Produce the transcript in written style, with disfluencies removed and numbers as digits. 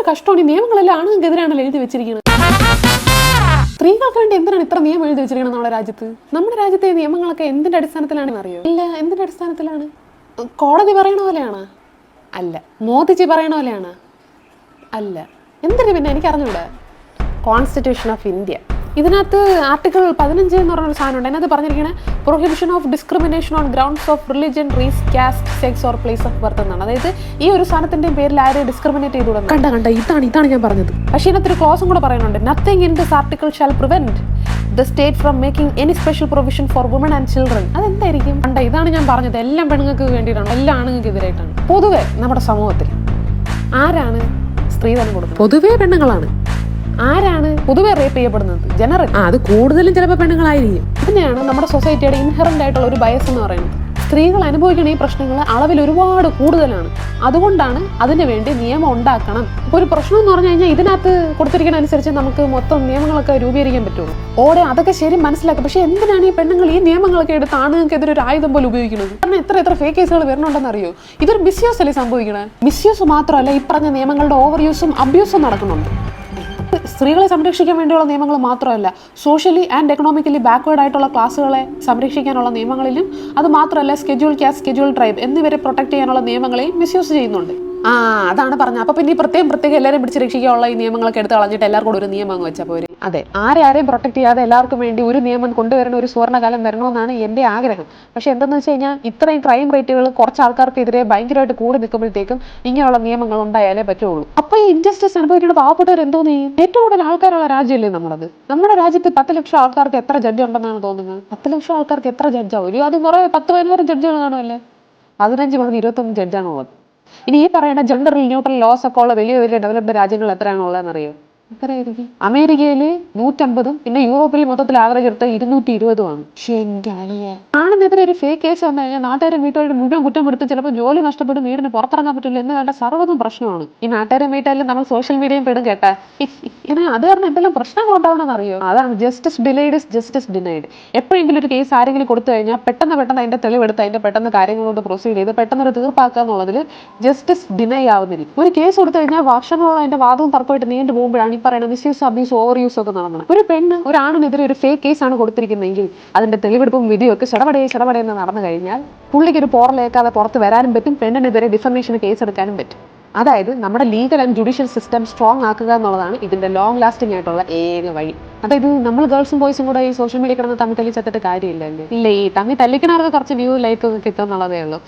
കഷ്ടമാണ്. ഈ നിയമങ്ങളെല്ലാം ആണുങ്ങൾക്കെതിരാണല്ലോ എഴുതി വെച്ചിരിക്കുന്നത്. സ്ത്രീകൾക്ക് വേണ്ടി എന്തിനാണ് ഇത്ര നിയമം എഴുതി വെച്ചിരിക്കണം നമ്മുടെ രാജ്യത്ത്? നമ്മുടെ രാജ്യത്തെ നിയമങ്ങളൊക്കെ എന്തിന്റെ അടിസ്ഥാനത്തിലാണെന്ന് അറിയോ? ഇല്ല, എന്തിന്റെ അടിസ്ഥാനത്തിലാണ്? കോടതി പറയണ പോലെയാണ്? അല്ല. മോദിജി പറയണ പോലെയാണ്? അല്ല. എന്തിനു പിന്നെ? എനിക്ക് അറിഞ്ഞൂടാ. കോൺസ്റ്റിറ്റ്യൂഷൻ ഓഫ് ഇന്ത്യ, ഇതിനകത്ത് ആർട്ടിക്കിൾ 15 എന്ന് പറഞ്ഞൊരു സാധനമുണ്ട്. അതിനകത്ത് പറഞ്ഞിരിക്കുന്നത് prohibition of discrimination on grounds of religion, race, caste, sex or place of birth എന്നാണ്. അതായത് ഈ ഒരു സാധനത്തിന്റെ പേരിൽ ആരെയും ഡിസ്ക്രിമിനേറ്റ് ചെയ്തുകൂടാ. കണ്ട ഇതാണ് ഞാൻ പറഞ്ഞത്. പക്ഷേ ഇതിനകത്തൊരു ക്ലോസും കൂടെ പറയുന്നുണ്ട്. Nothing in this article shall prevent the state from making any special provision for women and children. അതെന്തായിരിക്കും? ഇതാണ് ഞാൻ പറഞ്ഞത്. എല്ലാം പെണ്ണുങ്ങൾക്ക് വേണ്ടിയിട്ടാണ്, എല്ലാ ആണുങ്ങൾക്ക് എതിരായിട്ടാണ്. പൊതുവെ നമ്മുടെ സമൂഹത്തിൽ ആരാണ് സ്ത്രീധനം കൊടുക്കുന്നത്? പൊതുവെ പെണ്ണുങ്ങളാണ്. ആരാണ് പൊതുവെ റേപ്പ് ചെയ്യപ്പെടുന്നത്? ജനറൽ. അത് കൂടുതലും ചിലപ്പോൾ പെണ്ണുങ്ങളായിരിക്കും. ഇതിനെയാണ് നമ്മുടെ സൊസൈറ്റിയുടെ ഇൻഹറന്റ് ആയിട്ടുള്ള ഒരു ബയസ് എന്ന് പറയുന്നത്. സ്ത്രീകൾ അനുഭവിക്കുന്ന ഈ പ്രശ്നങ്ങൾ അളവിൽ ഒരുപാട് കൂടുതലാണ്. അതുകൊണ്ടാണ് അതിനു വേണ്ടി നിയമം ഉണ്ടാക്കണം. ഇപ്പോൾ ഒരു പ്രശ്നം എന്ന് പറഞ്ഞു കഴിഞ്ഞാൽ ഇതിനകത്ത് കൊടുത്തിരിക്കുന്ന അനുസരിച്ച് നമുക്ക് മൊത്തം നിയമങ്ങളൊക്കെ രൂപീകരിക്കാൻ പറ്റുള്ളൂ. അതൊക്കെ ശരി മനസ്സിലാക്കും. പക്ഷെ എന്തിനാണ് ഈ പെണ്ണുങ്ങൾ ഈ നിയമങ്ങളൊക്കെ എടുത്ത് ആണുങ്ങൾക്കെതിരെ ഒരു ആയുധം പോലെ ഉപയോഗിക്കുന്നത്? കാരണം എത്ര ഫേക്ക് കേസുകൾ വരുന്നുണ്ടെന്ന് അറിയോ? ഇതൊരു മിസ്യൂസ് അല്ലേ സംഭവിക്കണത്? മിസ്യൂസ് മാത്രമല്ല, ഈ പറഞ്ഞ നിയമങ്ങളുടെ ഓവർ യൂസും അബ്യൂസും നടക്കുന്നുണ്ട്. സ്ത്രീകളെ സംരക്ഷിക്കാൻ വേണ്ടിയുള്ള നിയമങ്ങൾ മാത്രമല്ല, സോഷ്യലി ആൻഡ് എക്കണോമിക്കലി ബാക്ക്വേർഡ് ആയിട്ടുള്ള ക്ലാസ്സുകളെ സംരക്ഷിക്കാനുള്ള നിയമങ്ങളിലും, അത് മാത്രമല്ല സ്കെഡ്യൂൾ കാസ്റ്റ്, സ്കെഡ്യൂൾ ട്രൈബ് എന്നിവരെ പ്രൊട്ടക്ട് ചെയ്യാനുള്ള നിയമങ്ങളെയും മിസ്യൂസ് ചെയ്യുന്നുണ്ട്. അതാണ് പറഞ്ഞത്. അപ്പൊ പിന്നെ ഈ പ്രത്യേകം എല്ലാവരെയും പിടിച്ച് രക്ഷിക്കാനുള്ള ഈ നിയമങ്ങളൊക്കെ എടുത്ത് കളഞ്ഞിട്ട് എല്ലാവർക്കും കൂടെ ഒരു നിയമം അങ്ങ് വെച്ചാൽ പോരെ? അതെ, ആരെയും പ്രൊട്ടക്ട് ചെയ്യാതെ എല്ലാവർക്കും വേണ്ടി ഒരു നിയമം കൊണ്ടുവരുന്ന ഒരു സുവർണ്ണകാലം വരണമെന്നാണ് എൻ്റെ ആഗ്രഹം. പക്ഷെ എന്തെന്ന് വെച്ച് കഴിഞ്ഞാൽ ഇത്രയും ക്രൈം റേറ്റുകൾ കുറച്ച് ആൾക്കാർക്കെതിരെ ഭയങ്കരമായിട്ട് കൂടി നിൽക്കുമ്പോഴത്തേക്കും ഇങ്ങനെയുള്ള നിയമങ്ങൾ ഉണ്ടായാലേ പറ്റുള്ളൂ. അപ്പൊ ഈ ഇൻജസ്റ്റിസ് അനുഭവിക്കുന്ന പാവപ്പെട്ടവർ എന്തോ ചെയ്യും? ഏറ്റവും കൂടുതൽ ആൾക്കാരുള്ള രാജ്യമല്ലേ നമ്മളത്. നമ്മുടെ രാജ്യത്ത് 10 ലക്ഷം ആൾക്കാർക്ക് എത്ര ജഡ്ജ് ഉണ്ടെന്നാണ് തോന്നുന്നത്? 10 ലക്ഷം ആൾക്കാർക്ക് എത്ര ജഡ്ജാവും? അത് കുറെ 10-15 ജഡ്ജുകൾ കാണുമല്ലേ? 15 മുതൽ 21 ജഡ്ജാണുള്ളത്. ഇനി ഈ പറയുന്ന ജെൻഡർ ന്യൂട്രൽ ലോസ് ഒക്കെ ഉള്ള വലിയ ഡെവലപ്ഡ് രാജ്യങ്ങൾ എത്രയാണുള്ളതെന്ന് അറിയോ? എത്രയായിരിക്കും? അമേരിക്കയില് 150, പിന്നെ യൂറോപ്പിൽ മൊത്തത്തിൽ ആവറേജ് എടുത്ത് 220 ആണെന്നെതിരെ ഒരു ഫേക്ക് കേസ് വന്നു കഴിഞ്ഞാൽ നാട്ടുകാരും വീട്ടുകാരും മുഴുവൻ കുറ്റം കൊടുത്ത് ചിലപ്പോൾ ജോലി നഷ്ടപ്പെടും, വീടിന് പുറത്തിറങ്ങാൻ പറ്റില്ല എന്ന് വേണ്ട സർവ്വതും പ്രശ്നമാണ്. ഈ നാട്ടുകാരും വീട്ടുകാരും നമ്മൾ സോഷ്യൽ മീഡിയയും പെടും കേട്ടാ. ഇങ്ങനെ അത് കാരണം എന്തെല്ലാം പ്രശ്നങ്ങൾ ഉണ്ടാവണമെന്ന് അറിയോ? അതാണ് justice delayed is justice denied. എപ്പോഴെങ്കിലും ഒരു കേസ് ആരെങ്കിലും കൊടുത്തു കഴിഞ്ഞാൽ പെട്ടെന്ന് അതിന്റെ തെളിവെടുത്ത് അതിന്റെ പെട്ടെന്ന് കാര്യങ്ങളോട് പ്രൊസീഡ് ചെയ്ത് പെട്ടെന്ന് ഒരു തീർപ്പാക്കുക എന്നുള്ളതിൽ ജസ്റ്റിസ് ഡിനൈ ആവുന്നില്ല. ഒരു കേസ് കൊടുത്തു കഴിഞ്ഞാൽ വർഷങ്ങളോളം അതിന്റെ വാദവും തർക്കമായിട്ട് നീണ്ടു പോകുമ്പോഴാണ് ഈ പറയുന്നത് മിസ്യൂസ്, അബ്യൂസ്, ഓവർ യൂസ് ഒക്കെ നടന്നത്. ഒരു പെണ്ണ് ഒരാണിനെതിരെ ഒരു ഫേക്ക് കേസാണ് കൊടുത്തിരിക്കുന്നതെങ്കിൽ അതിന്റെ തെളിവെടുപ്പും വിധിയൊക്കെ ചടപടയെന്ന് നടന്നു കഴിഞ്ഞാൽ പുള്ളിക്ക് ഒരു പോറലേക്കാതെ പുറത്ത് വരാനും പറ്റും, പെണ്ണിനെതിരെ ഡിഫമേഷന് കേസ് എടുക്കാനും പറ്റും. അതായത് നമ്മുടെ legal and judicial system strong ആക്കുക എന്നുള്ളതാണ് ഇതിന്റെ ലോങ് ലാസ്റ്റിംഗ് ആയിട്ടുള്ള ഏക വഴി. അതായത് നമ്മൾ ഗേൾസും ബോയ്സും കൂടെ ഈ സോഷ്യൽ മീഡിയ കിടന്ന് തമ്മിൽ തല്ലിച്ചത്തിട്ട് കാര്യമില്ല. ഈ തമ്മിൽ തല്ലിക്കണവർക്ക് കുറച്ച് വ്യൂ ലൈക്ക് കിട്ടും എന്നുള്ളതേ ഉള്ളൂ.